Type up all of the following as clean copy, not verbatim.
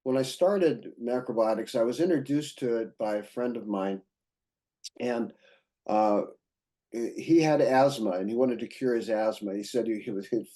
when I started macrobiotics, I was introduced to it by a friend of mine, and uh, he had asthma and he wanted to cure his asthma. He said he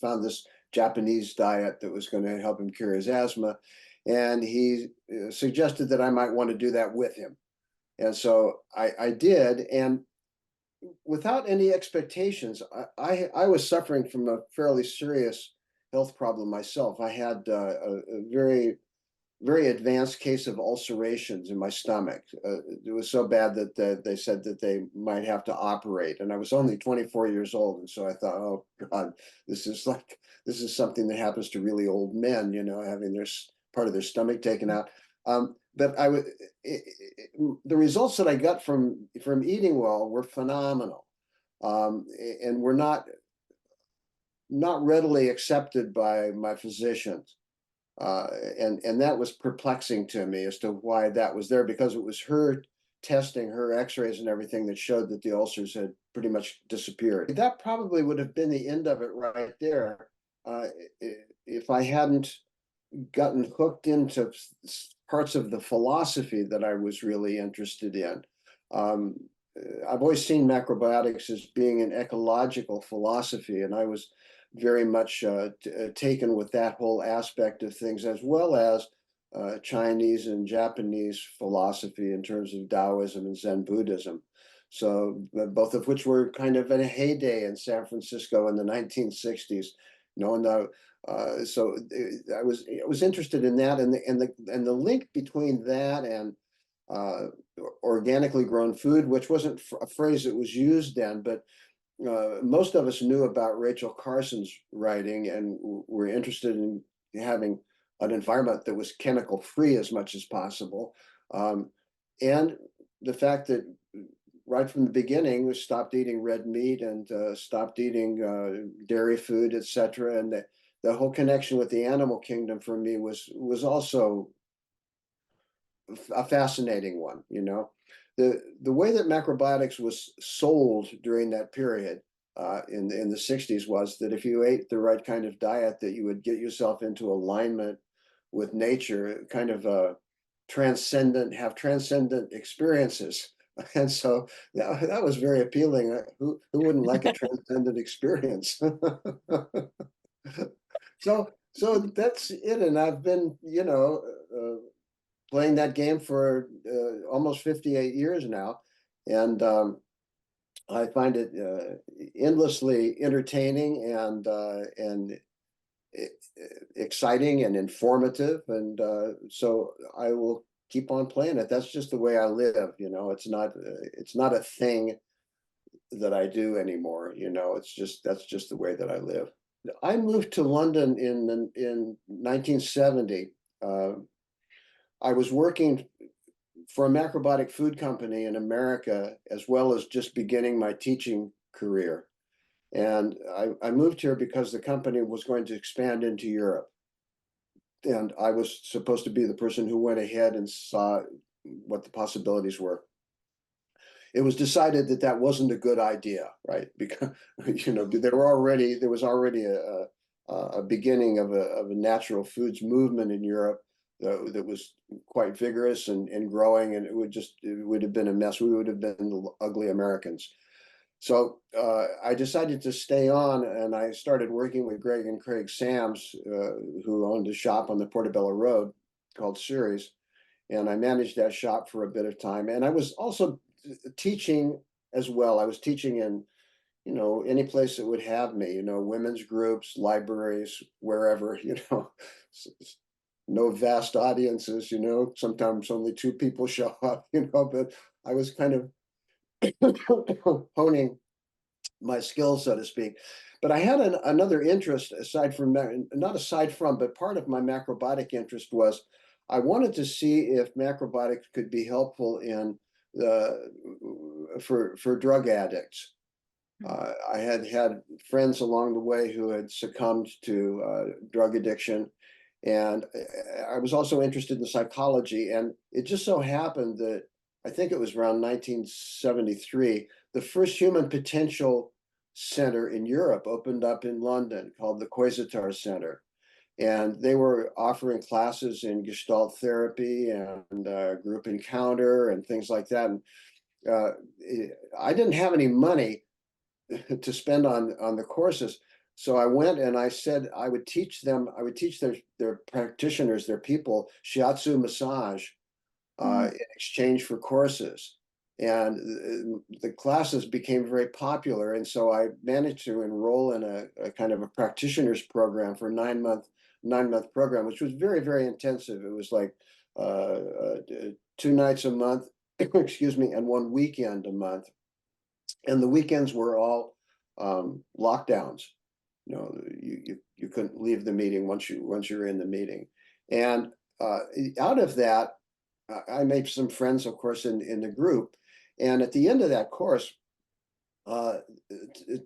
found this Japanese diet that was going to help him cure his asthma, and he suggested that I might want to do that with him. And so I did, and without any expectations, I was suffering from a fairly serious health problem myself. I had a very advanced case of ulcerations in my stomach. It was so bad that they said that they might have to operate, and I was only 24 years old, and so I thought, oh God, this is something that happens to really old men, having their part of their stomach taken out. But the results that I got from eating well were phenomenal, and were not readily accepted by my physicians. And that was perplexing to me as to why that was there, because it was her testing, her x-rays and everything, that showed that the ulcers had pretty much disappeared. That probably would have been the end of it right there, uh, if I hadn't gotten hooked into parts of the philosophy that I was really interested in. Um, I've always seen macrobiotics as being an ecological philosophy, and I was very much taken with that whole aspect of things, as well as Chinese and Japanese philosophy in terms of Taoism and Zen Buddhism. So both of which were kind of in a heyday in San Francisco in the 1960s. And so I was interested in that, and the link between that and uh, organically grown food, which wasn't a phrase that was used then, but most of us knew about Rachel Carson's writing and were interested in having an environment that was chemical free as much as possible. Um, and the fact that right from the beginning we stopped eating red meat and stopped eating dairy food, etc. And the whole connection with the animal kingdom for me was also a fascinating one. The way that macrobiotics was sold during that period in the 60s was that if you ate the right kind of diet, that you would get yourself into alignment with nature, kind of have transcendent experiences. And so that was very appealing. Who wouldn't like a transcendent experience? So that's it. And I've been, playing that game for almost 58 years now. And I find it endlessly entertaining and exciting and informative. And so I will keep on playing it. That's just the way I live. It's not a thing that I do anymore. That's just the way that I live. I moved to London in 1970. I was working for a macrobiotic food company in America, as well as just beginning my teaching career. And I moved here because the company was going to expand into Europe. And I was supposed to be the person who went ahead and saw what the possibilities were. It was decided that that wasn't a good idea, right? Because there was already a beginning of a natural foods movement in Europe that was quite vigorous and growing, and it would have been a mess. We would have been the ugly Americans. So I decided to stay on, and I started working with Greg and Craig Sams, who owned a shop on the Portobello Road called Ceres, and I managed that shop for a bit of time. And I was also teaching as well. I was teaching in any place that would have me, women's groups, libraries, wherever, no vast audiences, sometimes only two people show up, but I was kind of honing my skills, so to speak. But I had another interest not aside from, but part of my macrobiotic interest was I wanted to see if macrobiotics could be helpful for drug addicts. I had friends along the way who had succumbed to drug addiction, and I was also interested in psychology. And it just so happened that I think it was around 1973, the first human potential center in Europe opened up in London, called the Quasar Center. and they were offering classes in Gestalt therapy and group encounter and things like that. And uh, I didn't have any money to spend on the courses. So I went and I said I would teach them, I would teach their practitioners, their people, shiatsu massage Mm. in exchange for courses. And the classes became very popular. And so I managed to enroll in a kind of a practitioner's program for 9-month program, which was very, very intensive. It was like 2 nights a month, excuse me, and one weekend a month. And the weekends were all lockdowns. You couldn't leave the meeting once you were in the meeting. And out of that, I made some friends, of course, in the group. And at the end of that course, uh,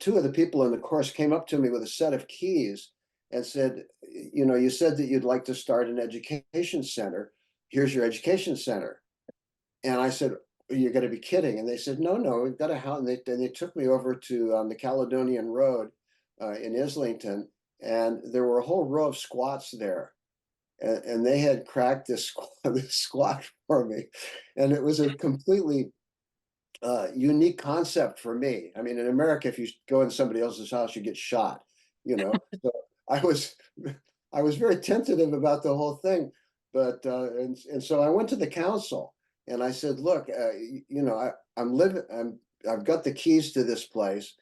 two of the people in the course came up to me with a set of keys and said, you said that you'd like to start an education center. Here's your education center. And I said, you're going to be kidding. And they said, no, we've got a house. And they took me over to the Caledonian Road in Islington. And there were a whole row of squats there. And they had cracked this squat for me. And it was a completely unique concept for me. I mean, in America, if you go in somebody else's house, you get shot. So I was, I was very tentative about the whole thing, but and so I went to the council and I said, look, I've got the keys to this place,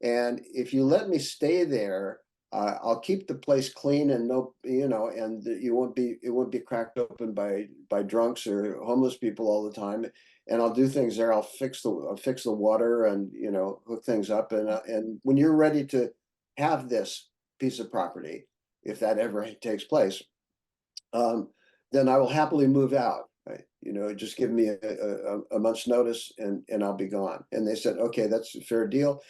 and if you let me stay there, I'll keep the place clean and and it won't be cracked open by drunks or homeless people all the time, and I'll do things there. I'll fix the water and hook things up. And when you're ready to have this piece of property, if that ever takes place, um, then I will happily move out. Right? Just give me a month's notice and I'll be gone. And they said, okay, that's a fair deal.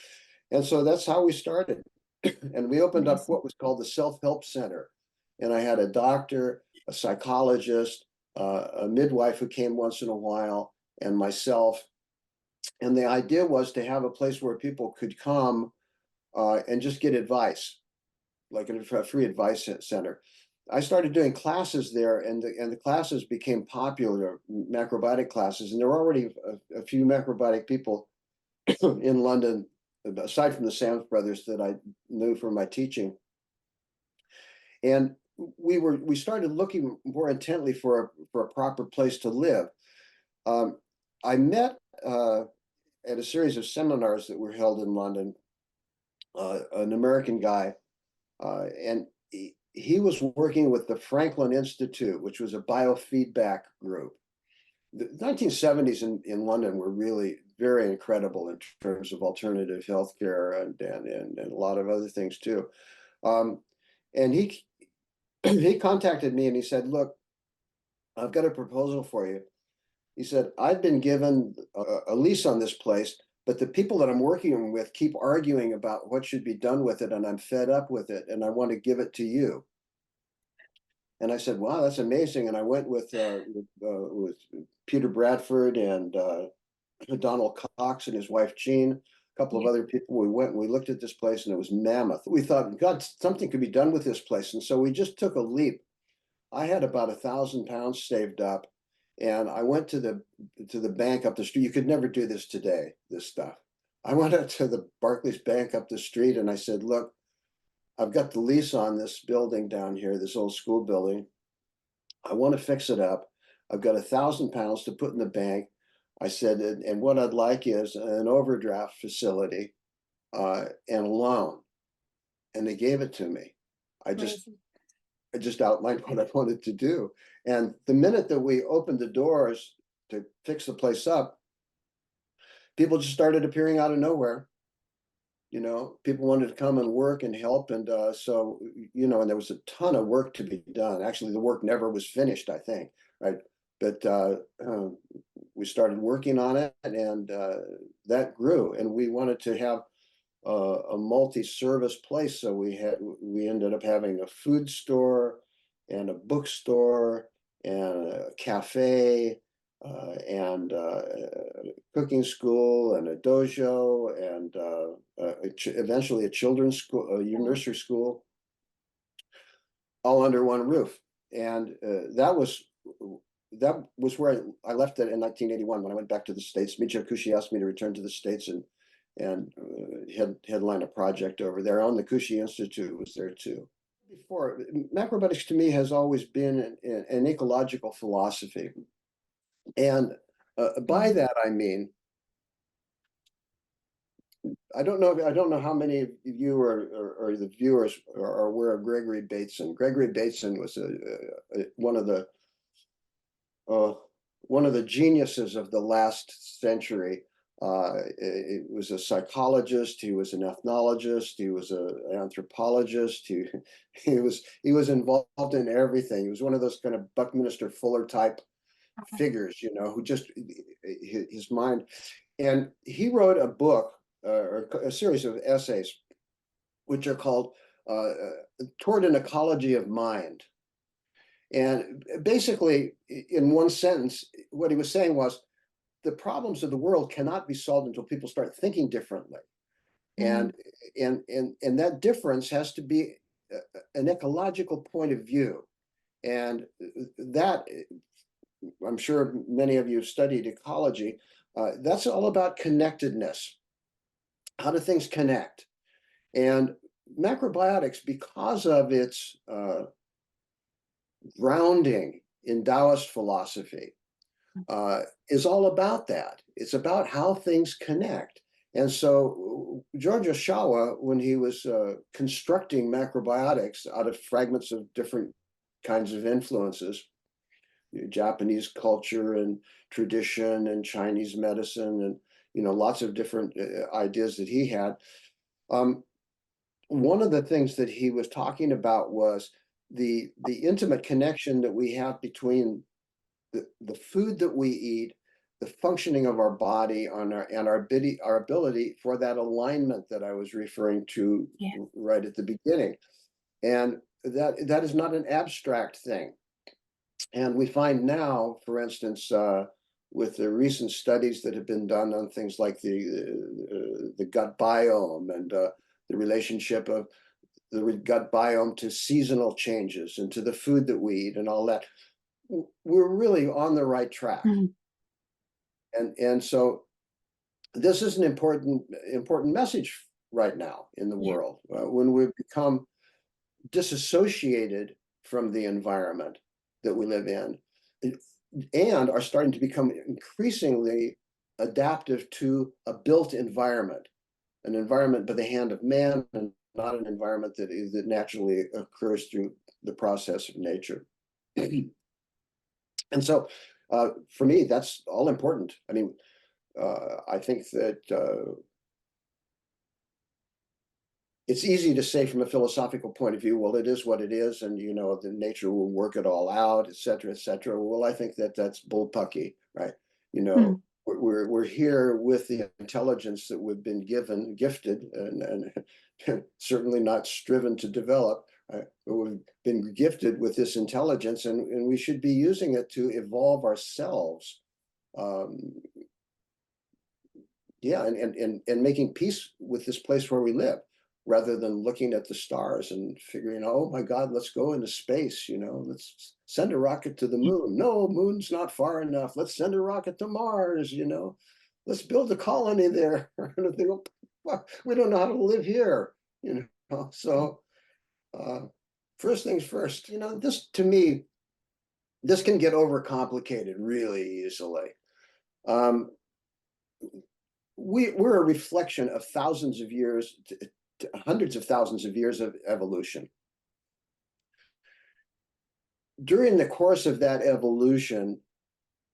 And so that's how we started. And we opened up Amazing. what was called the Self-Help Center. And I had a doctor, a psychologist, a midwife who came once in a while, and myself. And the idea was to have a place where people could come and just get advice, like a free advice center. I started doing classes there, and the classes became popular, macrobiotic classes, and there were already a few macrobiotic people in London, aside from the Sams brothers that I knew from my teaching. And we started looking more intently for a proper place to live. Um, I met at a series of seminars that were held in London, an American guy, and he was working with the Franklin Institute, which was a biofeedback group. The 1970s in London were really very incredible in terms of alternative healthcare and a lot of other things too. Um, and he he contacted me and he said, "Look, I've got a proposal for you." He said, "I've been given a lease on this place, but the people that I'm working with keep arguing about what should be done with it, and I'm fed up with it, and I want to give it to you." And I said, "Wow, that's amazing." And I went with Peter Bradford and Donald Cox and his wife Jean, a couple of Yeah. other people. We went and we looked at this place, and it was mammoth. We thought, God, something could be done with this place, and so we just took a leap. I had about £1,000 saved up, and I went to the bank up the street. You could never do this today, this stuff. I went up to the Barclays Bank up the street, and I said, "Look, I've got the lease on this building down here, this old school building. I want to fix it up. I've got £1,000 to put in the bank." I said, and what I'd like is an overdraft facility and a loan." And they gave it to me. I just Amazing. I just outlined what I wanted to do. And the minute that we opened the doors to fix the place up, people just started appearing out of nowhere. People wanted to come and work and help. And and there was a ton of work to be done. Actually, the work never was finished, I think, right? But we started working on it, and that grew. And we wanted to have a multi-service place. So we ended up having a food store and a bookstore and a cafe and a cooking school and a dojo and eventually a children's school, a Wow. nursery school. all under one roof. And that was where I left it in 1981 when I went back to the States. Michio Kushi asked me to return to the States and headline a project over there. On the Kushi Institute was there too. Before, macrobiotics to me has always been an ecological philosophy. And by that I mean, I don't know how many of you or the viewers are aware of Gregory Bateson. Gregory Bateson was one of the geniuses of the last century. He was a psychologist, he was an ethnologist, he was an anthropologist, he was involved in everything. He was one of those kind of Buckminster Fuller type figures, who just his mind. And he wrote a book or a series of essays, which are called Toward an Ecology of Mind. And basically, in one sentence, what he was saying was, the problems of the world cannot be solved until people start thinking differently. And that difference has to be an ecological point of view. And that, I'm sure many of you have studied ecology, that's all about connectedness. How do things connect? And macrobiotics, because of its grounding in Taoist philosophy, is all about that. It's about how things connect. And so George Oshawa, when he was constructing macrobiotics out of fragments of different kinds of influences, Japanese culture and tradition and Chinese medicine and lots of different ideas that he had. One of the things that he was talking about was the intimate connection that we have between the food that we eat, the functioning of our body, and our ability for that alignment that I was referring to right at the beginning. And that is not an abstract thing. And we find now, for instance, with the recent studies that have been done on things like the gut biome and the relationship of the gut biome to seasonal changes and to the food that we eat and all that, we're really on the right track. And so this is an important message right now in the world, when we've become disassociated from the environment that we live in and are starting to become increasingly adaptive to a built environment, an environment by the hand of man and not an environment that naturally occurs through the process of nature. And so for me, that's all important. I mean, I think that it's easy to say from a philosophical point of view, well, it is what it is, and the nature will work it all out, et cetera, et cetera. Well, I think that that's bullpucky, right? We're here with the intelligence that we've been gifted, and certainly not striven to develop. But we've been gifted with this intelligence, and we should be using it to evolve ourselves. And making peace with this place where we live, rather than looking at the stars and figuring, oh my God, let's go into space, let's send a rocket to the moon. No, moon's not far enough. Let's send a rocket to Mars, let's build a colony there. We don't know how to live here, So first things first, this, to me, this can get overcomplicated really easily. We're a reflection of thousands of years, hundreds of thousands of years of evolution. During the course of that evolution,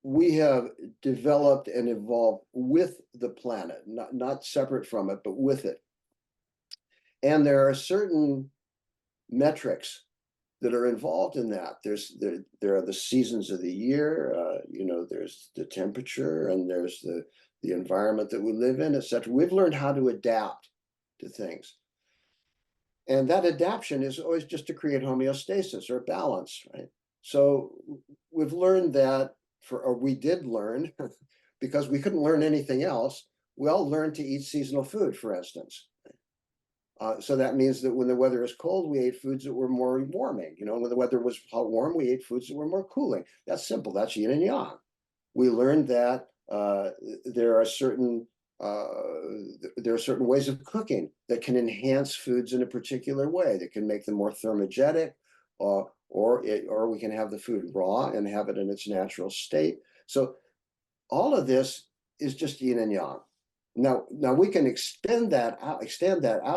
we have developed and evolved with the planet, not separate from it, but with it. And there are certain metrics that are involved in that. There are the seasons of the year, there's the temperature, and there's the environment that we live in, et cetera. We've learned how to adapt to things. And that adaptation is always just to create homeostasis or balance, right? So we've learned that, or we did learn, because we couldn't learn anything else, we all learned to eat seasonal food, for instance. So that means that when the weather is cold, we ate foods that were more warming. When the weather was warm, we ate foods that were more cooling. That's simple. That's yin and yang. We learned that there are certain ways of cooking that can enhance foods in a particular way, that can make them more thermogenic, or we can have the food raw and have it in its natural state. So all of this is just yin and yang. Now we can extend that out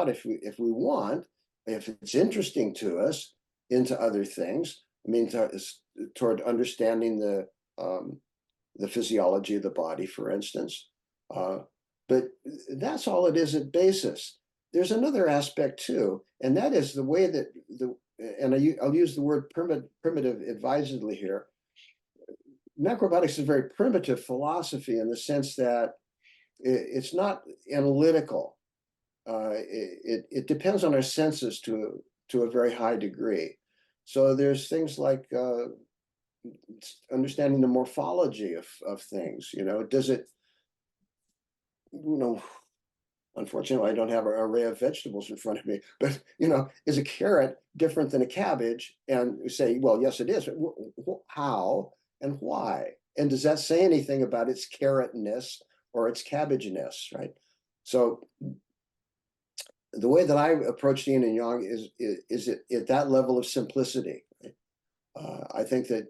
if we want, if it's interesting to us, into other things. I mean, toward understanding the physiology of the body, for instance. But that's all it is at basis. There's another aspect too, and that is the way that I'll use the word primitive advisedly here. Macrobiotics is a very primitive philosophy in the sense that it's not analytical. It depends on our senses to a very high degree. So there's things like understanding the morphology of things. Does it, unfortunately, I don't have an array of vegetables in front of me, but is a carrot different than a cabbage? And you say, well, yes, it is. How and why? And does that say anything about its carrotness or its cabbageness, right? So the way that I approach yin and yang is at that level of simplicity. Right? I think that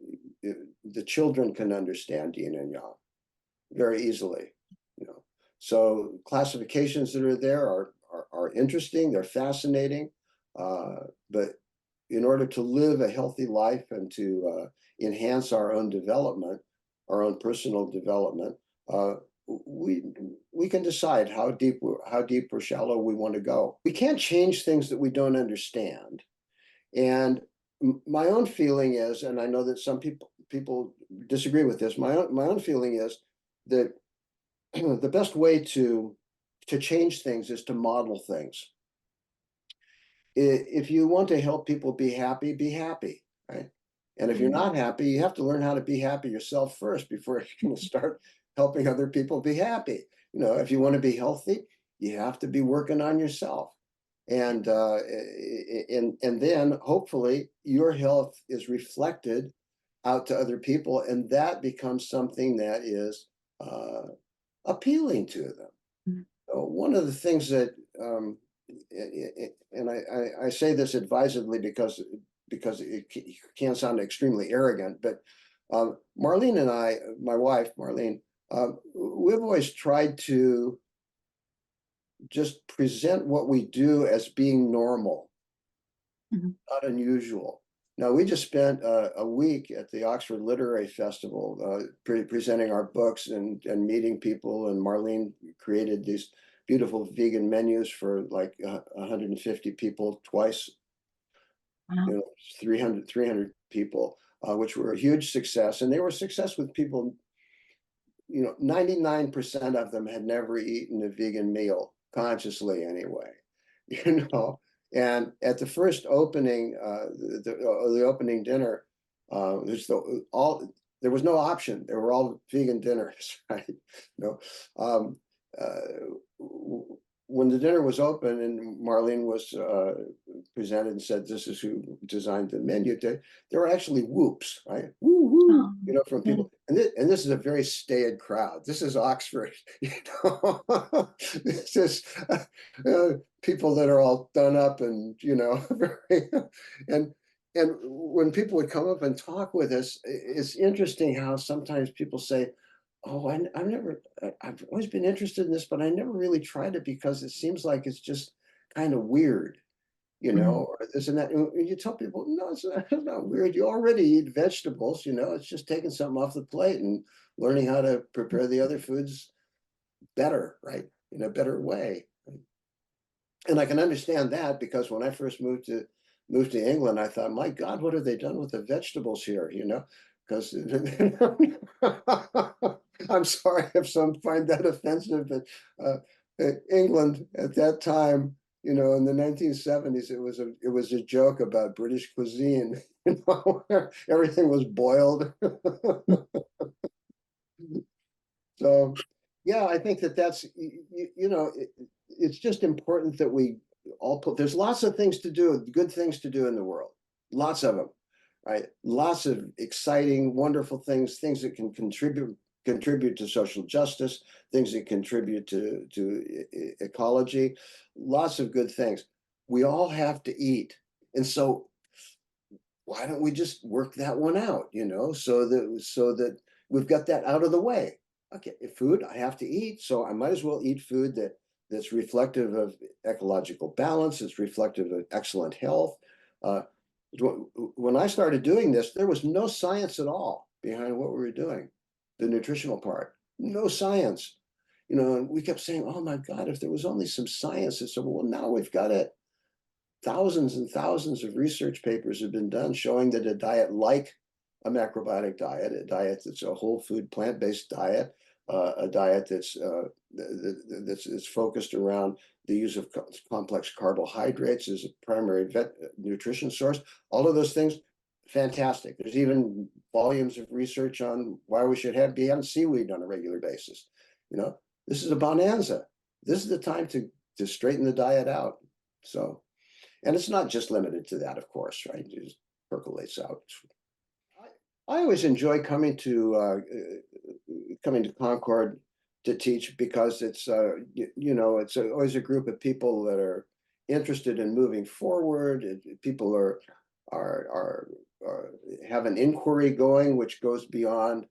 the children can understand yin and yang very easily. So classifications that are there are interesting, they're fascinating, but in order to live a healthy life and to enhance our own development, our own personal development, we can decide how deep or shallow we want to go. We can't change things that we don't understand. And my own feeling is, and I know that some people disagree with this, my own feeling is that the best way to change things is to model things. If you want to help people be happy, right? And if you're not happy, you have to learn how to be happy yourself first before you can start helping other people be happy. If you want to be healthy, you have to be working on yourself. And then hopefully your health is reflected out to other people, and that becomes something that is appealing to them. One of the things that, and I say this advisedly because it can sound extremely arrogant, but Marlene and I, my wife Marlene, we've always tried to just present what we do as being normal, not unusual. Now, we just spent a week at the Oxford Literary Festival presenting our books and meeting people, and Marlene created these beautiful vegan menus for like 150 people twice, 300 people, which were a huge success. And they were a success with people, 99% of them had never eaten a vegan meal, consciously anyway, And at the first opening, the opening dinner, there was no option. They were all vegan dinners, right? When the dinner was open and Marlene was presented and said, "This is who designed the menu," there were actually whoops, right? Woo woo, from people. And this is a very staid crowd. This is Oxford, This is people that are all done up and very and when people would come up and talk with us, it's interesting how sometimes people say, "Oh, I've always been interested in this, but I never really tried it because it seems like it's just kind of weird, or this and that." And you tell people, no, it's not weird. You already eat vegetables, it's just taking something off the plate and learning how to prepare the other foods better, right? In a better way. And I can understand that because when I first moved to England, I thought, my God, what have they done with the vegetables here? Because I'm sorry if some find that offensive, but England at that time, in the 1970s, it was a joke about British cuisine, where everything was boiled. So, yeah, I think that's it's just important that we there's lots of things to do, good things to do in the world, lots of them, right? Lots of exciting, wonderful things that can contribute to social justice, things that contribute to ecology, lots of good things. We all have to eat, and so why don't we just work that one out, so that we've got that out of the way. Okay, food, I have to eat, so I might as well eat food that's reflective of ecological balance, it's reflective of excellent health. uh, when I started doing this, there was no science at all behind what we were doing, the nutritional part, no science. And we kept saying, oh my God, if there was only some science. And so, well, now we've got it. Thousands and thousands of research papers have been done showing that a diet like a macrobiotic diet, a diet that's a whole food plant-based diet, a diet that's focused around the use of complex carbohydrates as a primary nutrition source, all of those things, fantastic. There's even volumes of research on why we should be having seaweed on a regular basis. This is a bonanza. This is the time to straighten the diet out. So. And it's not just limited to that, of course, right? It just percolates out. I always enjoy coming to Concord to teach because it's always a group of people that are interested in moving forward. People are have an inquiry going which goes beyond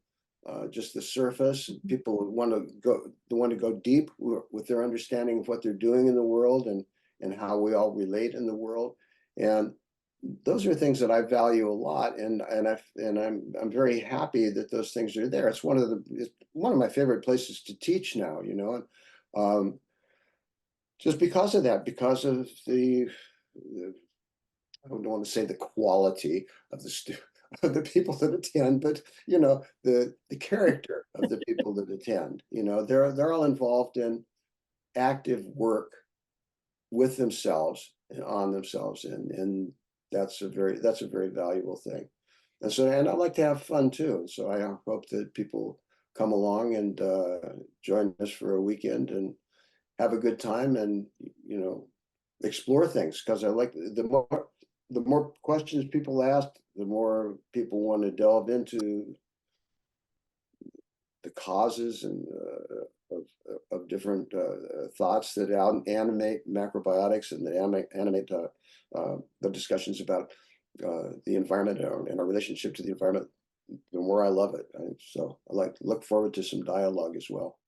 just the surface. People want to go deep with their understanding of what they're doing in the world and how we all relate in the world. And those are things that I value a lot, and I'm very happy that those things are there. It's one of my favorite places to teach now, and just because of that, because of I don't want to say the quality of of the people that attend, but the character of the people that attend. They're all involved in active work with themselves and on themselves, and that's a very valuable thing. And I like to have fun too. So I hope that people come along and join us for a weekend and have a good time and explore things, because I like the more questions people ask, the more people want to delve into the causes and of different thoughts that animate macrobiotics and that animate the discussions about the environment and our relationship to the environment. The more I love it, so I look forward to some dialogue as well.